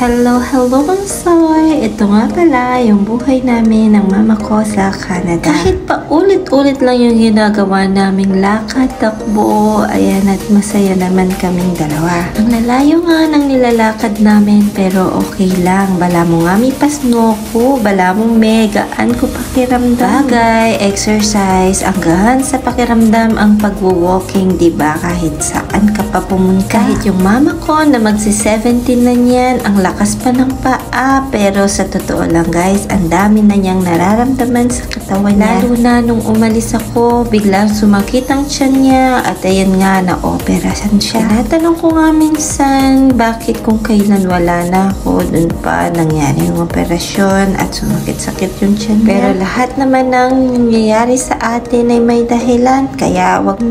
Hello Bonsoy! Ito nga pala yung buhay namin ng mama ko sa Canada. Kahit pa ulit-ulit lang yung ginagawa naming lakad, takbo, ayan at masaya naman kaming dalawa. Ang lalayo nga ng nilalakad namin pero okay lang. Bala mo nga may pasno ko, bala mo megaan ko pakiramdam. Bagay, exercise, hanggang sa pakiramdam ang pagwo-walking, diba? Kahit saan ka pa pumunta. Kahit yung mama ko na magsi-17 na niyan, ang lakas pa ng paa, pero sa totoo lang guys, ang dami na niyang nararamdaman sa katawan niya. Lalo na nung umalis ako, biglang sumakit ang tiyan niya at ayan nga, na-operasan siya. Tinatanong ko nga minsan, bakit kung kailan wala na ako, dun pa nangyari yung operasyon at sumakit-sakit yung tiyan niya. Pero lahat naman ng nangyayari sa atin ay may dahilan, kaya wag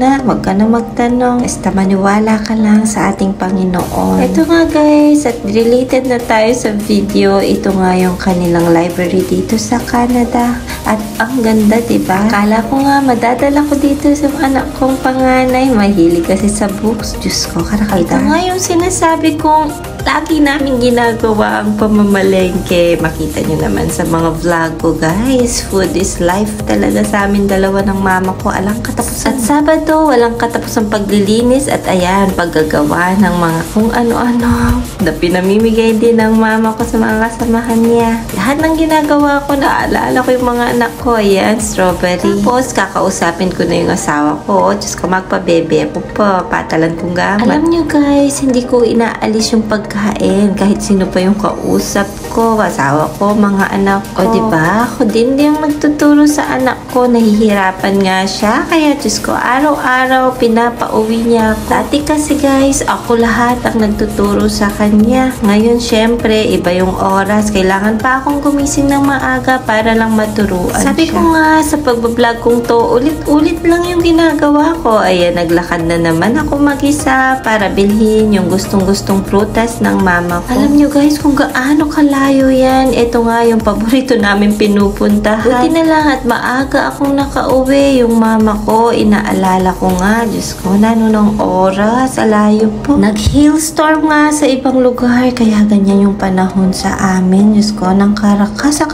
ka na magtanong, basta maniwala ka lang sa ating Panginoon. Ito nga guys, at related na tayo sa video. Ito nga yung kanilang library dito sa Canada. At ang ganda, diba? Akala ko nga madadala ko dito sa anak kong panganay. Mahilig kasi sa books. Diyos ko, karakita. Ito nga yung sinasabi kong lagi namin ginagawa ang pamamalengke. Makita nyo naman sa mga vlog ko, guys. Food is life talaga sa amin dalawa ng mama ko. Alang katapusan. At Sabado, walang katapusang paglilinis at ayan, paggagawa ng mga kung ano-ano na pinamimigay din ng mama ko sa mga kasamahan niya. Lahat ng ginagawa ko, naalala ko yung mga anak ko. Ayan, strawberry. Tapos, kakausapin ko na yung asawa ko. Diyos ko, magpabebe ako pa. Patalan kong gamit. Alam nyo guys, hindi ko inaalis yung pagkain. Kahit sino pa yung kausap ko, asawa ko, mga anak ko. O diba? Ako din yung nagtuturo sa anak ko. Nahihirapan nga siya. Kaya Diyos ko, araw-araw pinapauwi niya ako. Dati kasi guys, ako lahat ang nagtuturo sa kanya. Ngayon, syempre, iba yung oras. Kailangan pa akong gumising ng maaga para lang maturuan Sabi siya. Ko nga, sa pagbablog kong to, ulit-ulit lang yung ginagawa ko. Ayan, naglakad na naman ako mag-isa para bilhin yung gustong-gustong prutas ng mama ko. Alam nyo guys, kung gaano kalayo yan. Ito nga yung paborito namin pinupuntahan. Buti na lang at maaga akong nakauwi. Yung mama ko, inaalala ko nga. Diyos ko, nanunong oras. Alayo po. Nag-hailstorm nga sa ibang lugar. Kaya ganyan yung panahon sa amin. Diyos ko, nang kalakas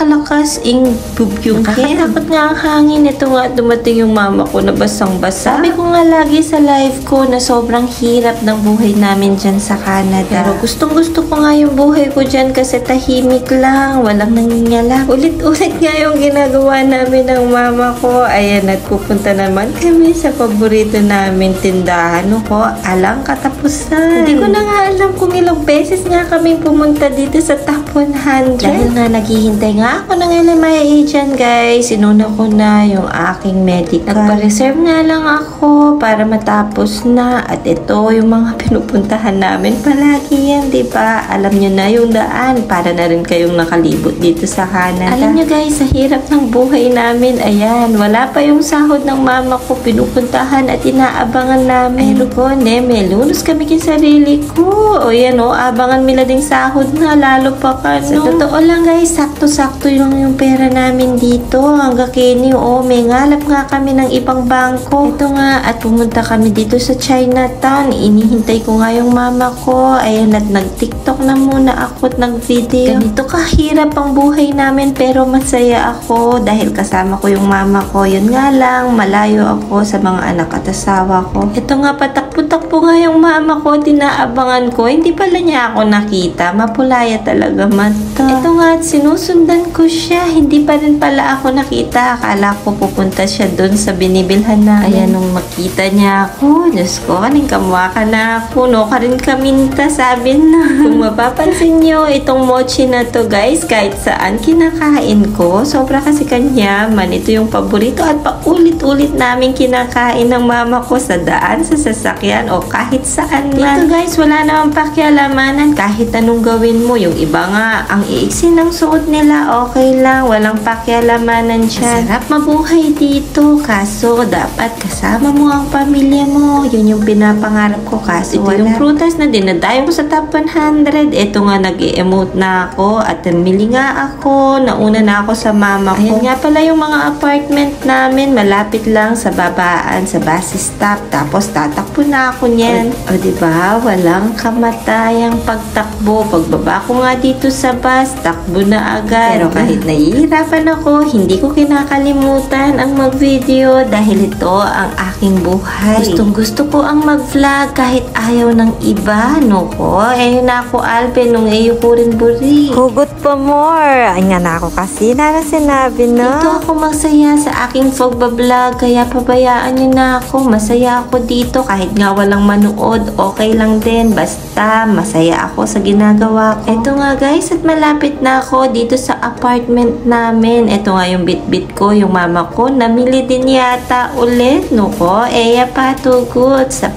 bubyong Nakatakot nga ang hangin. Ito nga, dumating yung mama ko na basang-basa. Sabi ko nga lagi sa live ko na sobrang hirap ng buhay namin dyan sa Canada. Pero gustong-gusto ko nga yung buhay ko dyan kasi tahimik lang. Walang nangyayala. Ulit-ulit nga yung ginagawa namin ng mama ko. Ayan, nagpupunta naman kami sa paborito namin tindahan. Ko, alang katapusan. Hindi ko na nga alam kung ilang beses nga kami pumunta dito sa top 100. Dahil nga naghihintay nga ako ng LMIA dyan guys. Inuna ko na yung aking medical. Nagpa-reserve nga lang ako para matapos na. At ito yung mga pinupuntahan namin. Palagi yan, diba? Alam nyo na yung daan para na rin kayong nakalibot dito sa Canada. Alam nyo guys, sa hirap ng buhay namin, ayan, wala pa yung sahod ng mama ko. Pinupuntahan at inaabangan namin. Ay, Lugone, may lunus kami kin sarili ko. O yan o, abangan mila ding sahod na, lalo pa ka, no? Sa totoo lang guys, sakto-sakto yung pera namin dito. Hanggang kini, may ngalap nga kami ng ibang bangko. Ito nga, at pumunta kami dito sa Chinatown. Inihintay ko nga yung mama ko. Ayan, at nag-tiktok na muna ako at nag-video. Ganito kahirap ang buhay namin pero masaya ako dahil kasama ko yung mama ko. Yun nga lang, malayo ako sa mga anak at asawa ko. Ito nga, patakbo-takbo nga yung mama ko. Tinaabangan ko. Hindi pala niya ako nakita. Mapulaya talaga mata. Ito nga, at sinusundan ko siya. Hindi pa rin pala ako nakita. Akala ko pupunta siya dun sa binibilhan na. Ayan, nung makita niya ako, Diyos ko, kaning kamukha ka na ako, no? Karin kaminta, sabi na. Kung mapapansin nyo, itong mochi na to, guys, kahit saan kinakain ko, sobra kasi kanyaman. Ito yung paborito at paulit-ulit namin kinakain ng mama ko sa daan, sa sasakyan, o kahit saan man. Dito, guys, wala namang pakialamanan kahit anong gawin mo. Yung iba nga, ang iiksi ng suot nila, okay lang, walang pakialamanan siya. Sarap mabuhay dito, kaso dapat kasama mo ang pamilya mo. Yun yung pinapangarap ko, kaso ito yung prutas na dinadayo ko sa top 100. Ito nga, nag-e-emote na ako at namili nga ako. Nauna na ako sa mama ko. Ayan nga pala yung mga apartment namin, malapit lang sa babaan, sa bus stop. Tapos tatakbo na ako niyan. O diba, walang kamatayang pagtakbo. Pagbaba ko nga dito sa bus, takbo na agad. Pero kahit nahihirapan ako, hindi ko kinakalimutan ang mag-video dahil ito ang aking buhay. Gustong gusto ko ang mag-vlog kahit ayaw ng iba, no ko? Ayun na ako, Alvin, nung iyo ko rin buri. Hugot pa more. Ay nga na ako kasi na sinabi na. Dito ako masaya sa aking pagbablog, kaya pabayaan niyo na ako. Masaya ako dito kahit nga walang manood, okay lang din. Basta masaya ako sa ginagawa ko. Ito nga guys, at malapit na ako dito sa apartment namin. Ito nga yung bit-bit ko, yung mama ko. Namili din yata ulit, no ko? Eya pa, tugot sa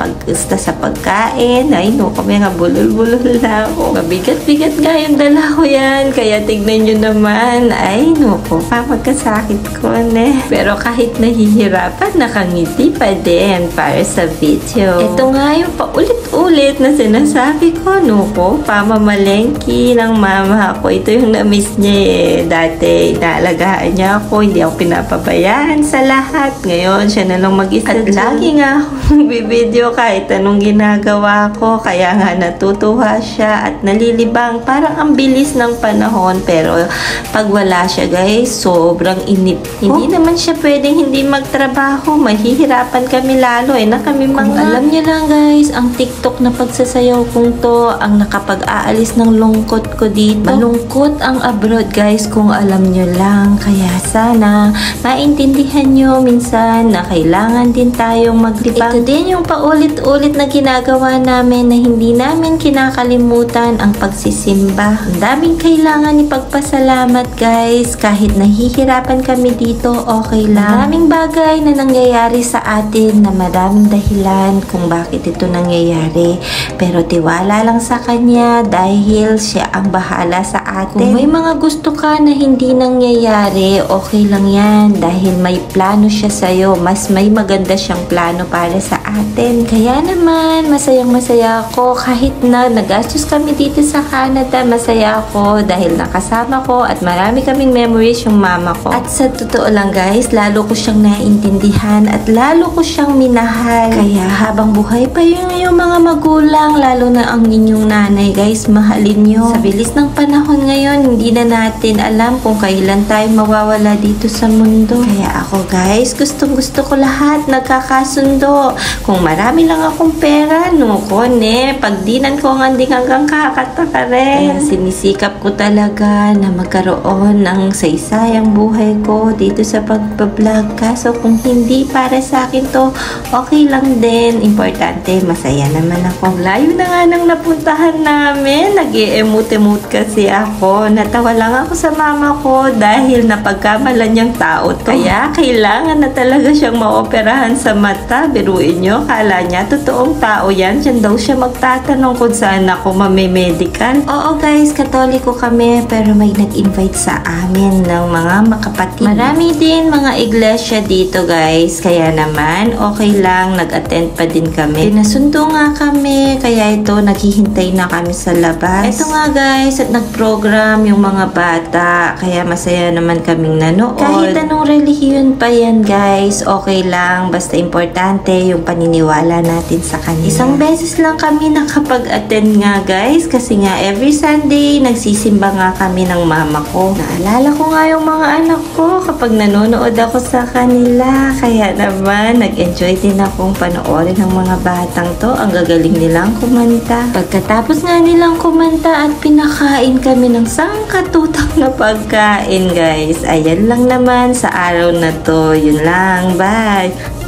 pagkain. Ay, no ko, may nga bulol-bulol na ako. Mabigat-bigat nga yung dala ko yan. Kaya tignan nyo naman. Ay, no ko, pagkasakit ko, ne. Pero kahit nahihirapan, nakangiti pa din para sa video. Ito nga yung paulit-ulit na sinasabi ko, no ko, pamamalengki ng mama ko. Ito yung na-miss niya eh. Dati, naalagaan niya ako. Hindi ako pinapabayaan sa lahat. Ngayon, siya na lang mag-isa. At lagi nga akong bibideo kahit anong ginagawa ko. Kaya nga natutuwa siya at nalilibang. Parang ang bilis ng panahon. Pero pag wala siya guys, sobrang inip. Hindi naman siya pwedeng hindi magtrabaho. Mahihirapan kami lalo eh na kami mga. Alam niyo lang guys, ang TikTok na pagsasayaw kong to ang nakapag-aalis ng lungkot ko dito. Malungkot ang abroad guys kung alam niyo lang. Kaya sana maintindihan niyo minsan na kailangan din tayong maglibang. Ito din yung paulit-ulit na ginagawa namin na hindi namin kinakalimutan ang pagsisimba. Ang daming kailangan ipagpasalamat guys. Kahit nahihirapan kami dito, okay lang. Maraming bagay na nangyayari sa atin na maraming dahilan kung bakit ito nangyayari. Pero tiwala lang sa Kanya dahil Siya ang bahala sa atin. Kung may mga gusto ka na hindi nangyayari, okay lang yan dahil may plano Siya sa'yo. Mas may maganda siyang plano para sa atin. Kaya naman, masayang-masaya ako kahit na nagastos kami dito sa Canada. Masaya ako dahil nakasama ko at marami kaming memories yung mama ko. At sa totoo lang guys, lalo ko siyang naiintindihan at lalo ko siyang minahal. Kaya habang buhay pa yung mga magulang, lalo na ang inyong nanay guys, mahalin nyo. Sa bilis ng panahon ngayon, hindi na natin alam kung kailan tayo mawawala dito sa mundo. Kaya ako guys, gustong-gusto ko lahat nagkakasundo. Kung marami lang akong pera, no ko ne, pagdinan ko ang anding hanggang kakataka rin. Kaya sinisikap ko talaga na magkaroon ng saysayang buhay ko dito sa pagbablog. Kaso kung hindi para sa akin to, okay lang din. Importante, masaya naman ako. Layo na nga nang napuntahan namin. Nag-i-emote-emote kasi ako. Natawa lang ako sa mama ko dahil napagkamalan niyang tao to. Kaya kailangan na talaga siyang maoperahan sa mata. Biruin niyo, kala niya totoong tao yan. Diyan daw siya magtatanong kung saan ako mamemedical. Oo guys, Katoliko kami pero may nag-invite sa amin ng mga makapatid. Marami din mga iglesia dito guys. Kaya naman, okay lang. Nag-attend pa din kami. Pinasundo nga kami. Kaya ito, naghihintay na kami sa labas. Ito nga guys, at nag-program yung mga bata. Kaya masaya naman kaming nanood. Kahit anong relihiyon pa yan guys, okay lang. Basta importante yung paniniwala natin sa kanila. Isang beses lang kami nakapag-attend nga guys. Kasi nga every Sunday, nagsisimba nga kami ng mama ko. Naalala ko nga yung mga anak ko kapag nanonood ako sa kanila. Kaya naman, nag-enjoy din akong panoorin ng mga batang to. Ang gagaling nilang kumanta. Pagkatapos nga nilang kumanta at pinakain kami ng sangkatutak na pagkain guys. Ayan lang naman sa araw na to. Yun lang. Bye!